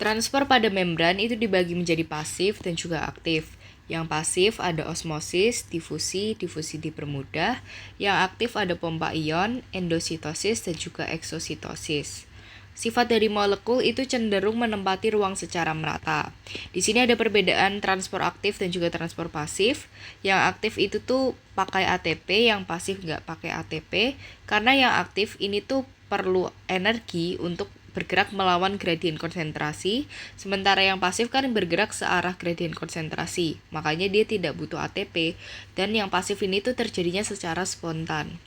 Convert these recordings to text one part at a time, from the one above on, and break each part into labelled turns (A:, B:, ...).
A: Transfer pada membran itu dibagi menjadi pasif dan juga aktif. Yang pasif ada osmosis, difusi dipermudah. Yang aktif ada pompa ion, endositosis, dan juga eksositosis. Sifat dari molekul itu cenderung menempati ruang secara merata. Di sini ada perbedaan transport aktif dan juga transport pasif. Yang aktif itu tuh pakai ATP, yang pasif nggak pakai ATP. Karena yang aktif ini tuh perlu energi untuk bergerak melawan gradien konsentrasi, sementara yang pasif kan bergerak searah gradien konsentrasi, makanya dia tidak butuh ATP, dan yang pasif ini tuh terjadinya secara spontan.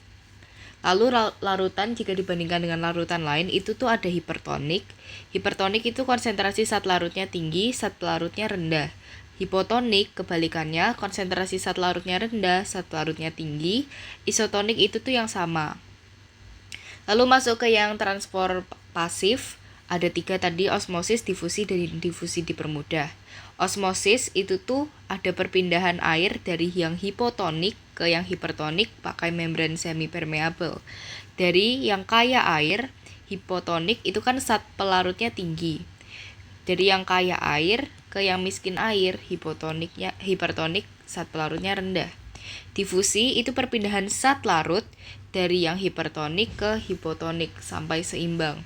A: Lalu larutan jika dibandingkan dengan larutan lain itu tuh ada hipertonik. Hipertonik itu konsentrasi zat larutnya tinggi, zat larutnya rendah. Hipotonik kebalikannya, konsentrasi zat larutnya rendah, zat larutnya tinggi. Isotonik itu tuh yang sama. Lalu masuk ke yang transport pasif, ada 3 tadi, osmosis, difusi, dan difusi dipermudah. Osmosis itu tuh ada perpindahan air dari yang hipotonik ke yang hipertonik pakai membran semi-permeable. Dari yang kaya air, hipotonik itu kan zat pelarutnya tinggi. Dari yang kaya air ke yang miskin air, hipertonik zat pelarutnya rendah. Difusi itu perpindahan zat larut dari yang hipertonik ke hipotonik sampai seimbang.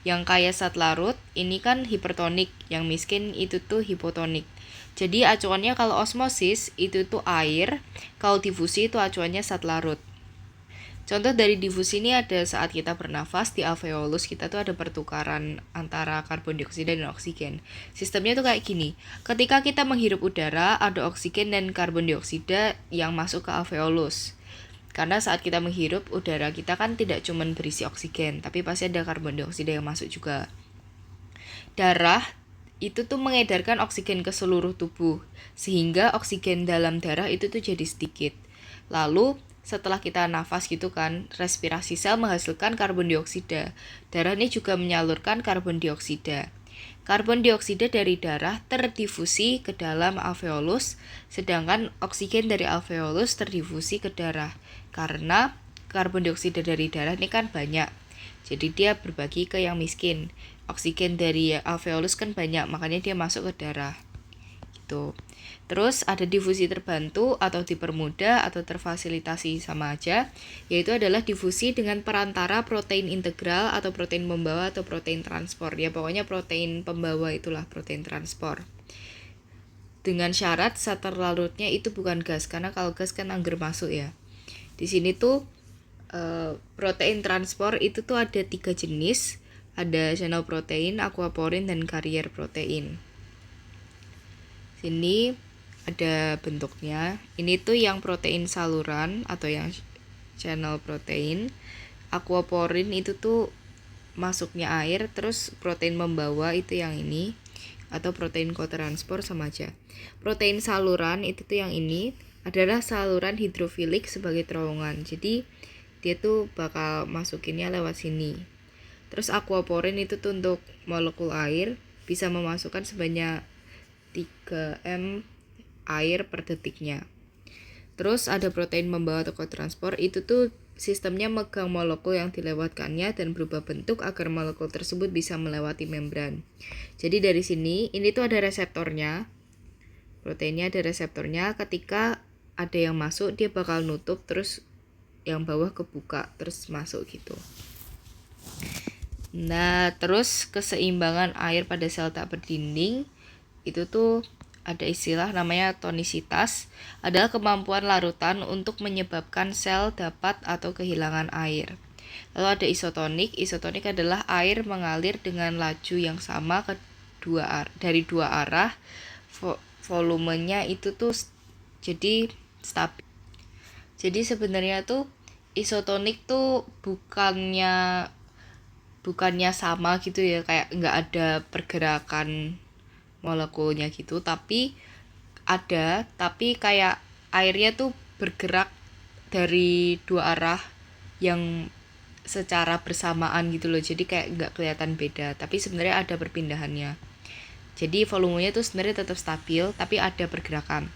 A: Yang kaya zat larut ini kan hipertonik, yang miskin itu tuh hipotonik. Jadi acuannya kalau osmosis itu tuh air, kalau difusi itu acuannya zat larut. Contoh dari difusi ini ada saat kita bernafas di alveolus kita tuh ada pertukaran antara karbon dioksida dan oksigen. Sistemnya tuh kayak gini. Ketika kita menghirup udara, ada oksigen dan karbon dioksida yang masuk ke alveolus. Karena saat kita menghirup udara kita kan tidak cuma berisi oksigen, tapi pasti ada karbon dioksida yang masuk juga. Darah itu tuh mengedarkan oksigen ke seluruh tubuh, sehingga oksigen dalam darah itu tuh jadi sedikit. Lalu setelah kita nafas gitu kan, respirasi sel menghasilkan karbon dioksida. Darah ini juga menyalurkan karbon dioksida. Karbon dioksida dari darah terdifusi ke dalam alveolus, sedangkan oksigen dari alveolus terdifusi ke darah. Karena karbon dioksida dari darah ini kan banyak, jadi dia berbagi ke yang miskin. Oksigen dari alveolus kan banyak, makanya dia masuk ke darah. Gitu. Terus ada difusi terbantu atau dipermudah atau terfasilitasi sama aja, yaitu adalah difusi dengan perantara protein integral atau protein pembawa atau protein transport. Ya pokoknya protein pembawa itulah protein transport. Dengan syarat zat terlarutnya itu bukan gas, karena kalau gas kan angger masuk ya. Di sini tuh protein transport itu tuh ada 3 jenis, ada channel protein, aquaporin, dan carrier protein. Sini ada bentuknya. Ini tuh yang protein saluran atau yang channel protein. Aquaporin itu tuh masuknya air, terus protein membawa itu yang ini atau protein kotransport sama aja. Protein saluran itu tuh yang ini adalah saluran hidrofilik sebagai terowongan. Jadi dia tuh bakal masukinnya lewat sini. Terus aquaporin itu tuh untuk molekul air, bisa memasukkan sebanyak 3 m air per detiknya. Terus ada protein membawa atau kotransport, itu tuh sistemnya megang molekul yang dilewatkannya dan berubah bentuk agar molekul tersebut bisa melewati membran. Jadi dari sini, ini tuh ada reseptornya. Proteinnya ada reseptornya, ketika ada yang masuk dia bakal nutup, terus yang bawah kebuka terus masuk gitu. Nah, terus keseimbangan air pada sel tak berdinding itu tuh ada istilah namanya tonisitas, adalah kemampuan larutan untuk menyebabkan sel dapat atau kehilangan air. Lalu ada isotonik. Isotonik adalah air mengalir dengan laju yang sama ke dari dua arah. Volumenya itu tuh jadi stabil. Jadi sebenarnya tuh isotonik tuh bukannya sama gitu ya, kayak nggak ada pergerakan molekulnya gitu, tapi ada, tapi kayak airnya tuh bergerak dari dua arah yang secara bersamaan gitu loh, jadi kayak nggak kelihatan beda, tapi sebenarnya ada perpindahannya. Jadi volumenya tuh sebenarnya tetap stabil, tapi ada pergerakan.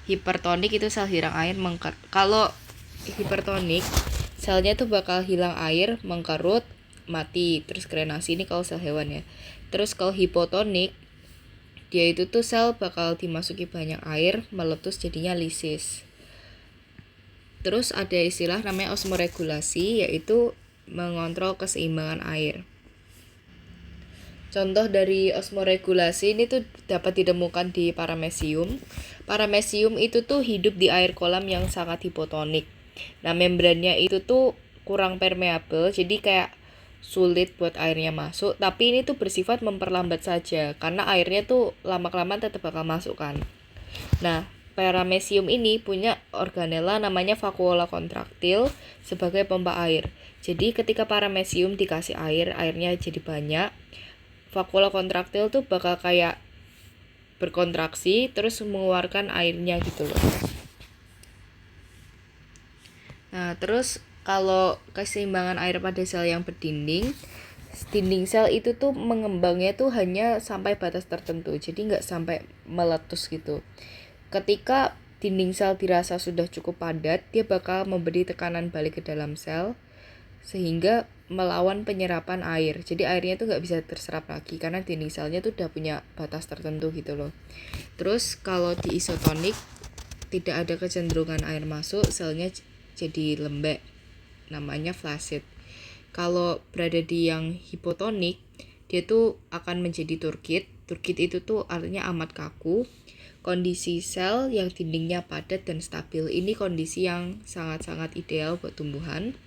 A: Hipertonik itu sel hilang air kalau hipertonik selnya tuh bakal hilang air, mengkerut, mati. Terus granasi ini kalau sel hewan ya. Terus kalau hipotonik, dia itu tuh sel bakal dimasuki banyak air, meletus jadinya lisis. Terus ada istilah namanya osmoregulasi, yaitu mengontrol keseimbangan air. Contoh dari osmoregulasi ini tuh dapat ditemukan di paramecium. Paramecium itu tuh hidup di air kolam yang sangat hipotonik. Nah, membrannya itu tuh kurang permeabel, jadi kayak sulit buat airnya masuk. Tapi ini tuh bersifat memperlambat saja, karena airnya tuh lama-kelamaan tetap bakal masuk kan. Nah, paramecium ini punya organela namanya vakuola kontraktil sebagai pompa air. Jadi ketika paramecium dikasih air, airnya jadi banyak. Vakuola kontraktil tuh bakal kayak berkontraksi terus mengeluarkan airnya gitu loh. Nah, terus kalau keseimbangan air pada sel yang berdinding, dinding sel itu tuh mengembangnya tuh hanya sampai batas tertentu, jadi nggak sampai meletus gitu. Ketika dinding sel dirasa sudah cukup padat, dia bakal memberi tekanan balik ke dalam sel sehingga melawan penyerapan air. Jadi airnya tuh nggak bisa terserap lagi karena dinding selnya tuh udah punya batas tertentu gitu loh. Terus kalau di isotonik tidak ada kecenderungan air masuk, selnya jadi lembek, namanya flaccid. Kalau berada di yang hipotonik, dia tuh akan menjadi turgid. Turgid itu tuh artinya amat kaku. Kondisi sel yang dindingnya padat dan stabil, ini kondisi yang sangat-sangat ideal buat tumbuhan.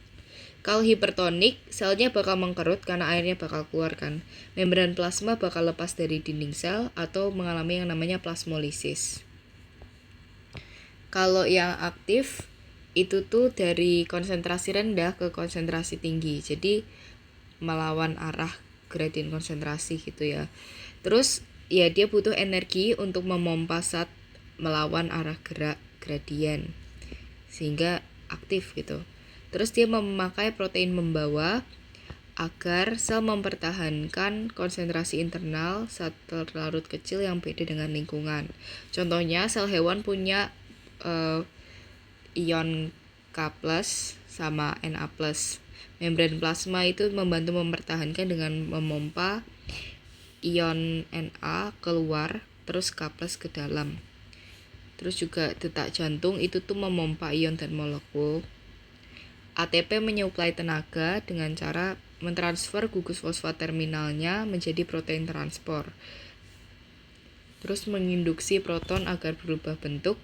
A: Kalau hipertonik, selnya bakal mengkerut karena airnya bakal keluar kan. Membran plasma bakal lepas dari dinding sel atau mengalami yang namanya plasmolisis. Kalau yang aktif, itu tuh dari konsentrasi rendah ke konsentrasi tinggi. Jadi melawan arah gradien konsentrasi gitu ya. Terus ya dia butuh energi untuk memompa zat melawan arah gerak gradien. Sehingga aktif gitu. Terus dia memakai protein membawa agar sel mempertahankan konsentrasi internal saat terlarut kecil yang beda dengan lingkungan. Contohnya sel hewan punya ion K+ sama Na+. Membran plasma itu membantu mempertahankan dengan memompa ion Na keluar terus K+ ke dalam. Terus juga detak jantung itu tuh memompa ion dan molekul. ATP menyuplai tenaga dengan cara mentransfer gugus fosfat terminalnya menjadi protein transport. Terus menginduksi proton agar berubah bentuk,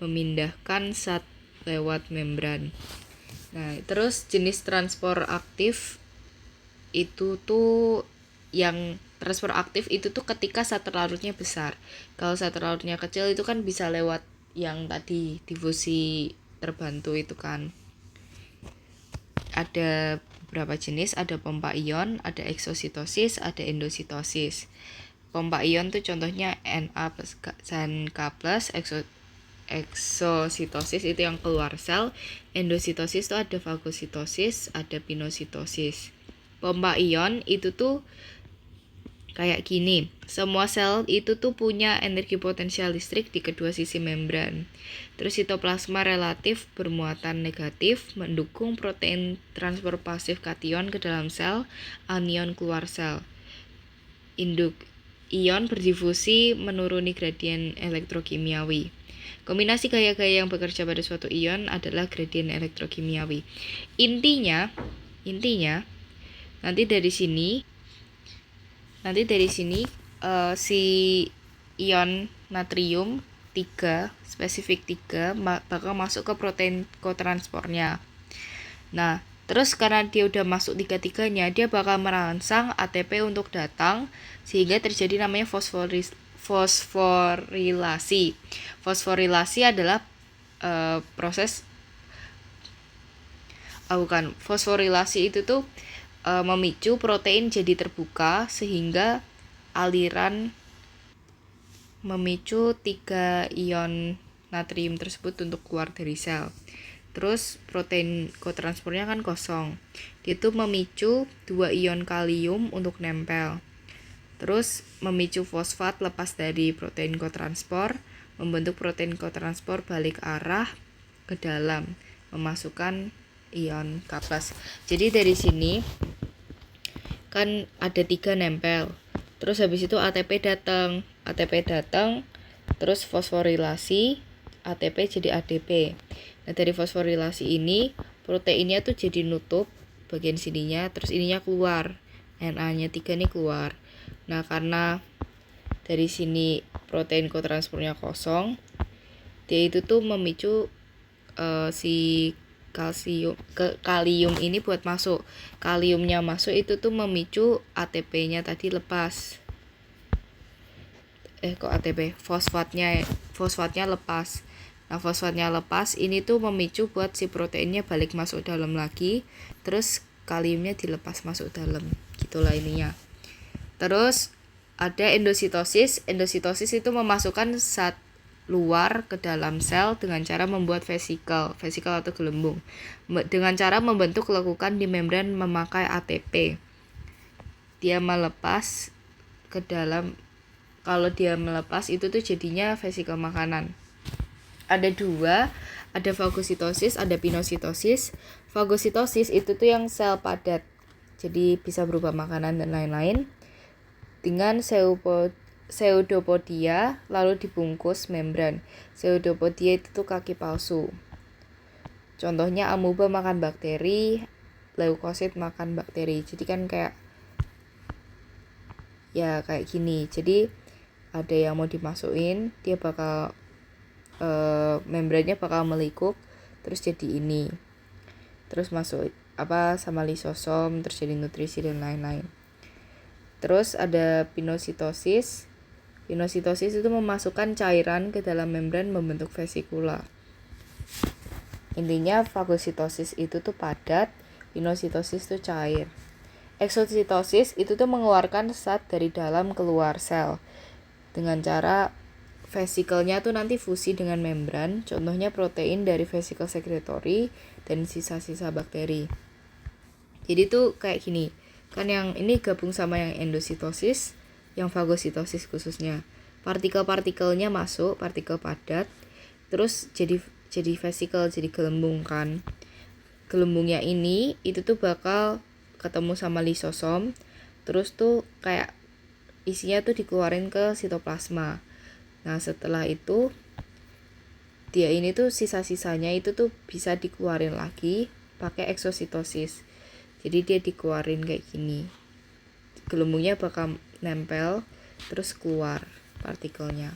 A: memindahkan zat lewat membran. Nah, terus jenis transport aktif itu tuh yang transport aktif itu tuh ketika zat terlarutnya besar. Kalau zat terlarutnya kecil itu kan bisa lewat yang tadi difusi terbantu itu kan. Ada beberapa jenis, ada pompa ion, ada eksositosis, ada endositosis. Pompa ion tuh contohnya Na dan K+, eksositosis itu yang keluar sel, endositosis itu ada fagositosis, ada pinositosis. Pompa ion itu tuh kayak gini, semua sel itu tuh punya energi potensial listrik di kedua sisi membran. Terus sitoplasma relatif bermuatan negatif mendukung protein transfer pasif kation ke dalam sel, anion keluar sel. Ion berdifusi menuruni gradien elektrokimiawi. Kombinasi gaya-gaya yang bekerja pada suatu ion adalah gradien elektrokimiawi. Intinya nanti dari sini si ion natrium 3 spesifik 3 bakal masuk ke protein kotranspornya. Nah, terus karena dia udah masuk 3-3-nya, dia bakal merangsang ATP untuk datang sehingga terjadi namanya fosforilasi. Fosforilasi adalah fosforilasi itu tuh memicu protein jadi terbuka sehingga aliran memicu 3 ion natrium tersebut untuk keluar dari sel. Terus protein kotranspornya kan kosong. Dia tuh memicu 2 ion kalium untuk nempel. Terus memicu fosfat lepas dari protein kotranspor, membentuk protein kotranspor balik arah ke dalam, memasukkan ion K+. Jadi dari sini kan ada 3 nempel. Terus habis itu ATP datang, terus fosforilasi, ATP jadi ADP. Nah dari fosforilasi ini proteinnya tuh jadi nutup bagian sininya, terus ininya keluar, Na-nya 3 nih keluar. Nah karena dari sini protein kotranspornya kosong, dia itu tuh memicu si kalium ini buat masuk. Kaliumnya masuk itu tuh memicu ATP-nya tadi lepas. Fosfatnya lepas. Nah, fosfatnya lepas ini tuh memicu buat si proteinnya balik masuk dalam lagi, terus kaliumnya dilepas masuk dalam. Gitulah ininya. Terus ada endositosis. Endositosis itu memasukkan zat luar ke dalam sel dengan cara membuat vesikel atau gelembung, dengan cara membentuk lekukan di membran memakai ATP. Dia melepas ke dalam, kalau dia melepas itu tuh jadinya vesikel makanan. Ada 2, ada fagositosis, ada pinositosis. Fagositosis itu tuh yang sel padat, jadi bisa berubah makanan dan lain-lain, dengan pseudopodia lalu dibungkus membran. Pseudopodia itu tuh kaki palsu. Contohnya amuba makan bakteri, leukosit makan bakteri. Jadi kan kayak gini. Jadi ada yang mau dimasukin, dia bakal membrannya bakal melikuk, terus jadi ini. Terus masuk sama lisosom, terus jadi nutrisi dan lain-lain. Terus ada pinositosis. Pinositosis itu memasukkan cairan ke dalam membran membentuk vesikula. Intinya fagositosis itu tuh padat, pinositosis tuh cair. Eksositosis itu tuh mengeluarkan zat dari dalam keluar sel dengan cara vesikelnya tuh nanti fusi dengan membran, contohnya protein dari vesikel sekretory dan sisa-sisa bakteri. Jadi tuh kayak gini. Kan yang ini gabung sama yang endositosis, yang fagositosis khususnya. Partikel-partikelnya masuk, partikel padat, terus jadi vesikel, jadi gelembung kan. Gelembungnya ini itu tuh bakal ketemu sama lisosom, terus tuh kayak isinya tuh dikeluarin ke sitoplasma. Nah setelah itu dia ini tuh sisa-sisanya itu tuh bisa dikeluarin lagi pakai eksositosis. Jadi dia dikeluarin kayak gini, gelembungnya bakal nempel terus keluar partikelnya.